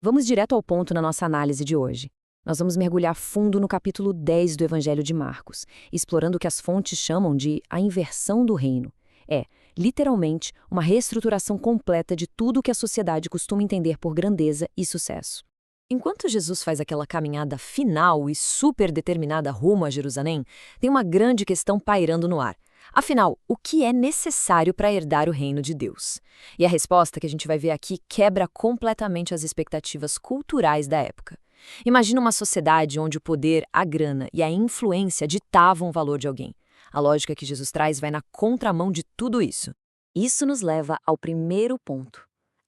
Vamos direto ao ponto na nossa análise de hoje. Nós vamos mergulhar fundo no capítulo 10 do Evangelho de Marcos, explorando o que as fontes chamam de a inversão do reino. É, literalmente, uma reestruturação completa de tudo o que a sociedade costuma entender por grandeza e sucesso. Enquanto Jesus faz aquela caminhada final e super determinada rumo a Jerusalém, tem uma grande questão pairando no ar. Afinal, o que é necessário para herdar o reino de Deus? E a resposta que a gente vai ver aqui quebra completamente as expectativas culturais da época. Imagina uma sociedade onde o poder, a grana e a influência ditavam o valor de alguém. A lógica que Jesus traz vai na contramão de tudo isso. Isso nos leva ao primeiro ponto: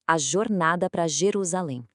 a jornada para Jerusalém.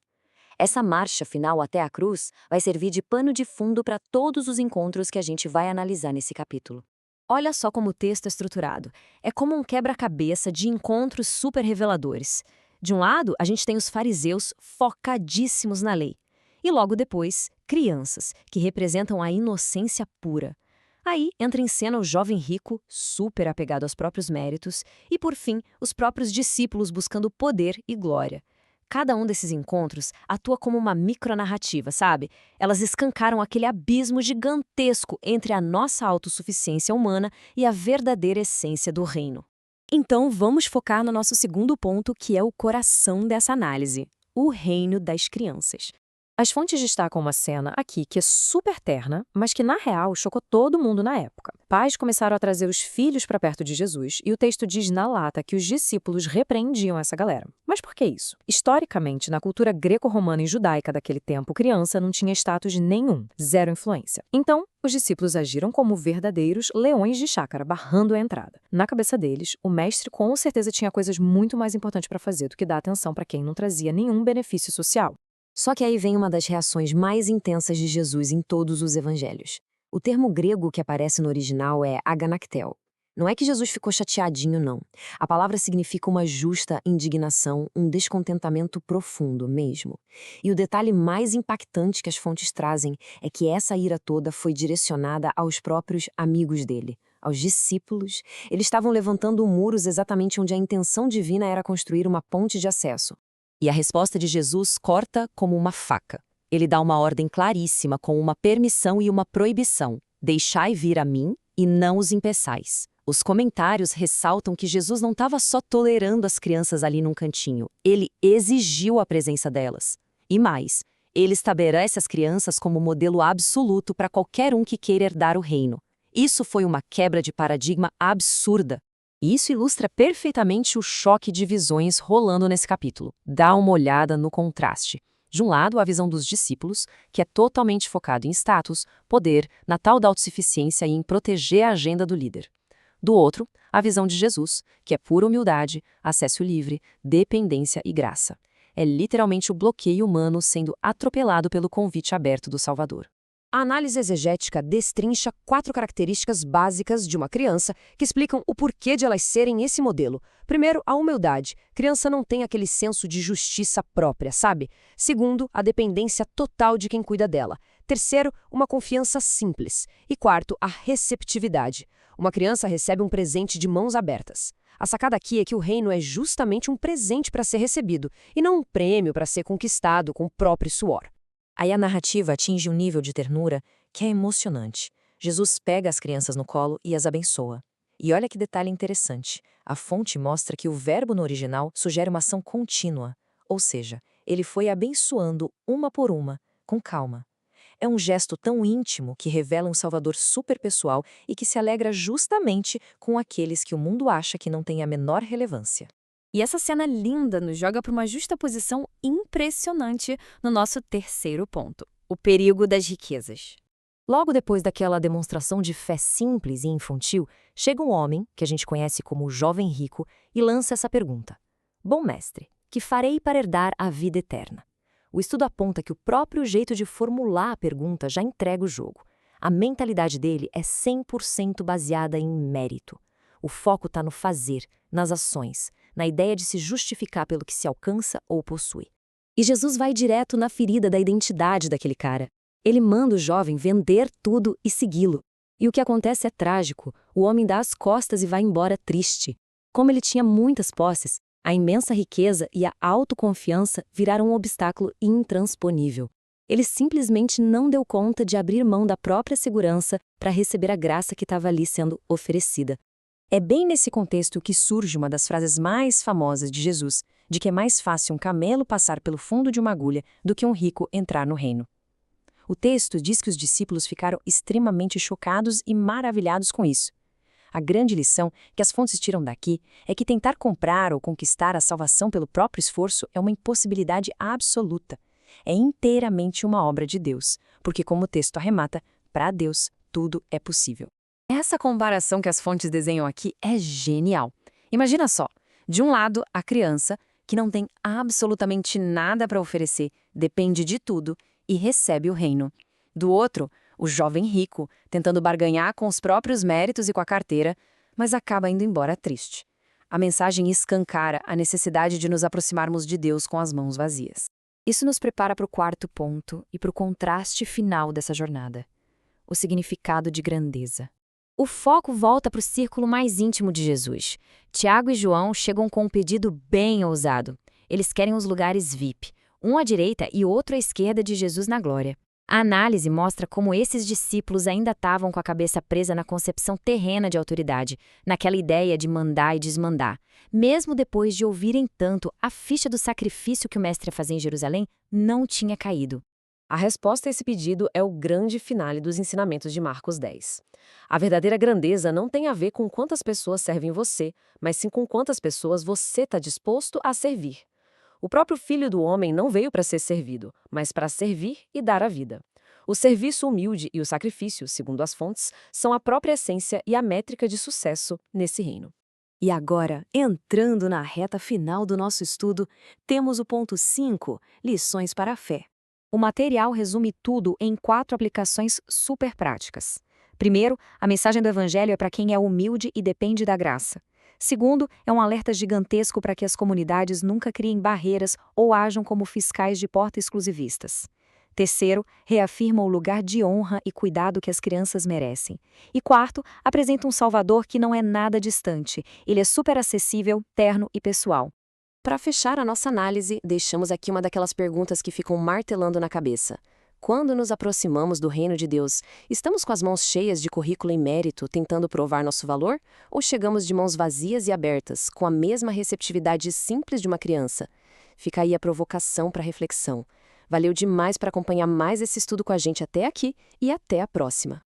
Essa marcha final até a cruz vai servir de pano de fundo para todos os encontros que a gente vai analisar nesse capítulo. Olha só como o texto é estruturado. É como um quebra-cabeça de encontros super reveladores. De um lado, a gente tem os fariseus focadíssimos na lei. E logo depois, crianças, que representam a inocência pura. Aí entra em cena o jovem rico, super apegado aos próprios méritos, e por fim, os próprios discípulos buscando poder e glória. Cada um desses encontros atua como uma micronarrativa, sabe? Elas escancaram aquele abismo gigantesco entre a nossa autossuficiência humana e a verdadeira essência do reino. Então, vamos focar no nosso segundo ponto, que é o coração dessa análise: o reino das crianças. As fontes destacam uma cena aqui que é super terna, mas que, na real, chocou todo mundo na época. Pais começaram a trazer os filhos para perto de Jesus e o texto diz na lata que os discípulos repreendiam essa galera. Mas por que isso? Historicamente, na cultura greco-romana e judaica daquele tempo, criança não tinha status nenhum, zero influência. Então, os discípulos agiram como verdadeiros leões de chácara, barrando a entrada. Na cabeça deles, o mestre com certeza tinha coisas muito mais importantes para fazer do que dar atenção para quem não trazia nenhum benefício social. Só que aí vem uma das reações mais intensas de Jesus em todos os evangelhos. O termo grego que aparece no original é aganaktel. Não é que Jesus ficou chateadinho, não. A palavra significa uma justa indignação, um descontentamento profundo mesmo. E o detalhe mais impactante que as fontes trazem é que essa ira toda foi direcionada aos próprios amigos dele, aos discípulos. Eles estavam levantando muros exatamente onde a intenção divina era construir uma ponte de acesso. E a resposta de Jesus corta como uma faca. Ele dá uma ordem claríssima com uma permissão e uma proibição: deixai vir a mim e não os impeçais. Os comentários ressaltam que Jesus não estava só tolerando as crianças ali num cantinho, ele exigiu a presença delas. E mais, ele estabelece as crianças como modelo absoluto para qualquer um que queira herdar o reino. Isso foi uma quebra de paradigma absurda. E isso ilustra perfeitamente o choque de visões rolando nesse capítulo. Dá uma olhada no contraste. De um lado, a visão dos discípulos, que é totalmente focado em status, poder, na tal da autossuficiência e em proteger a agenda do líder. Do outro, a visão de Jesus, que é pura humildade, acesso livre, dependência e graça. É literalmente o bloqueio humano sendo atropelado pelo convite aberto do Salvador. A análise exegética destrincha 4 características básicas de uma criança que explicam o porquê de elas serem esse modelo. Primeiro, a humildade. Criança não tem aquele senso de justiça própria, sabe? Segundo, a dependência total de quem cuida dela. Terceiro, uma confiança simples. E quarto, a receptividade. Uma criança recebe um presente de mãos abertas. A sacada aqui é que o reino é justamente um presente para ser recebido, e não um prêmio para ser conquistado com o próprio suor. Aí a narrativa atinge um nível de ternura que é emocionante. Jesus pega as crianças no colo e as abençoa. E olha que detalhe interessante. A fonte mostra que o verbo no original sugere uma ação contínua. Ou seja, ele foi abençoando uma por uma, com calma. É um gesto tão íntimo que revela um Salvador superpessoal e que se alegra justamente com aqueles que o mundo acha que não têm a menor relevância. E essa cena linda nos joga para uma justaposição impressionante no nosso terceiro ponto: o perigo das riquezas. Logo depois daquela demonstração de fé simples e infantil, chega um homem, que a gente conhece como o jovem rico, e lança essa pergunta: Bom mestre, que farei para herdar a vida eterna? O estudo aponta que o próprio jeito de formular a pergunta já entrega o jogo. A mentalidade dele é 100% baseada em mérito. O foco está no fazer, nas ações, na ideia de se justificar pelo que se alcança ou possui. E Jesus vai direto na ferida da identidade daquele cara. Ele manda o jovem vender tudo e segui-lo. E o que acontece é trágico. O homem dá as costas e vai embora triste. Como ele tinha muitas posses, A imensa riqueza e a autoconfiança viraram um obstáculo intransponível. Ele simplesmente não deu conta de abrir mão da própria segurança para receber a graça que estava ali sendo oferecida. É bem nesse contexto que surge uma das frases mais famosas de Jesus, de que é mais fácil um camelo passar pelo fundo de uma agulha do que um rico entrar no reino. O texto diz que os discípulos ficaram extremamente chocados e maravilhados com isso. A grande lição que as fontes tiram daqui é que tentar comprar ou conquistar a salvação pelo próprio esforço é uma impossibilidade absoluta. É inteiramente uma obra de Deus, porque, como o texto arremata, para Deus tudo é possível. Essa comparação que as fontes desenham aqui é genial. Imagina só, de um lado, a criança, que não tem absolutamente nada para oferecer, depende de tudo e recebe o reino. Do outro, o jovem rico, tentando barganhar com os próprios méritos e com a carteira, mas acaba indo embora triste. A mensagem escancara a necessidade de nos aproximarmos de Deus com as mãos vazias. Isso nos prepara para o quarto ponto e para o contraste final dessa jornada: o significado de grandeza. O foco volta para o círculo mais íntimo de Jesus. Tiago e João chegam com um pedido bem ousado. Eles querem os lugares VIP, um à direita e outro à esquerda de Jesus na glória. A análise mostra como esses discípulos ainda estavam com a cabeça presa na concepção terrena de autoridade, naquela ideia de mandar e desmandar. Mesmo depois de ouvirem tanto, a ficha do sacrifício que o mestre ia fazer em Jerusalém não tinha caído. A resposta a esse pedido é o grande finale dos ensinamentos de Marcos 10. A verdadeira grandeza não tem a ver com quantas pessoas servem você, mas sim com quantas pessoas você está disposto a servir. O próprio Filho do Homem não veio para ser servido, mas para servir e dar a vida. O serviço humilde e o sacrifício, segundo as fontes, são a própria essência e a métrica de sucesso nesse reino. E agora, entrando na reta final do nosso estudo, temos o ponto 5, lições para a fé. O material resume tudo em 4 aplicações super práticas. Primeiro, a mensagem do Evangelho é para quem é humilde e depende da graça. Segundo, é um alerta gigantesco para que as comunidades nunca criem barreiras ou ajam como fiscais de porta exclusivistas. Terceiro, reafirma o lugar de honra e cuidado que as crianças merecem. E quarto, apresenta um Salvador que não é nada distante. Ele é super acessível, terno e pessoal. Para fechar a nossa análise, deixamos aqui uma daquelas perguntas que ficam martelando na cabeça. Quando nos aproximamos do reino de Deus, estamos com as mãos cheias de currículo e mérito, tentando provar nosso valor? Ou chegamos de mãos vazias e abertas, com a mesma receptividade simples de uma criança? Fica aí a provocação para reflexão. Valeu demais para acompanhar mais esse estudo com a gente até aqui e até a próxima.